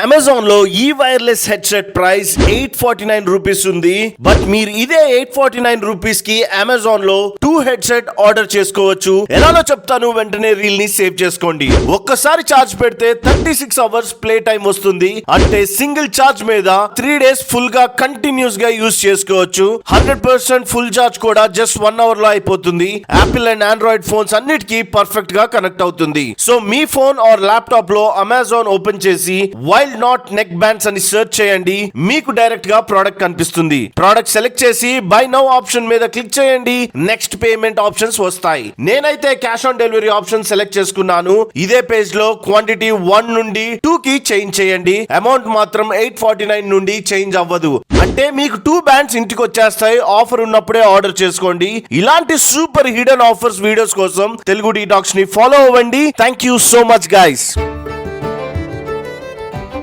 Amazon లో ఈ wireless headset price 849 rupees ఉంది. బట్ మీరు ఇదే 849 రూపీస్ కి అమెజాన్ లో 2 హెడ్సెట్ ఆర్డర్ చేసుకోవచ్చు. ఎలానో చెప్తాను, వెంటనే రీల్ ని సేవ్ చేసుకోండి. ఒక్కసారి ఛార్జ్ పెడితే 36 అవర్స్ ప్లే టైం వస్తుంది. అంటే సింగిల్ ఛార్జ్ మీద 3 డేస్ ఫుల్ గా కంటిన్యూస్ గా యూజ్ చేసుకోవచ్చు. 100% ఫుల్ ఛార్జ్ కూడా జస్ట్ 1 అవర్ లో అయిపోతుంది. యాపిల్ అండ్ ఆండ్రాయిడ్ ఫోన్స్ అన్నిటికీ పర్ఫెక్ట్ గా కనెక్ట్ అవుతుంది. So me phone are laptop లో అమెజాన్ ఓపెన్ చేసి వైల్డ్ నాట్ నెక్ బ్యాండ్స్ అని సెర్చ్ చేయండి. మీకు డైరెక్ట్ గా ప్రోడక్ట్ కనిపిస్తుంది. ప్రోడక్ట్ సెలెక్ట్ చేసి బై నౌ ఆప్షన్ మీద క్లిక్ చేయండి. నెక్స్ట్ పేమెంట్ ఆప్షన్స్ వస్తాయి. నేనైతే cash on delivery option select చేసుకున్నాను. ఇదే పేజ్ లో క్వాంటిటీ 1 నుండి 2 కి చేంజ్ చేయండి. అమౌంట్ మాత్రం 849 నుండి చేంజ్ అవ్వదు. అంటే మీకు 2 బ్యాండ్స్ ఇంటికి వచ్చేస్తాయి. ఆఫర్ ఉన్నప్పుడే ఆర్డర్ చేసుకోండి. ఇలాంటి సూపర్ హిడెన్ ఆఫర్స్ వీడియోస్ కోసం తెలుగు డీటాక్స్ ని ఫాలో అవ్వండి. Thank you so much guys.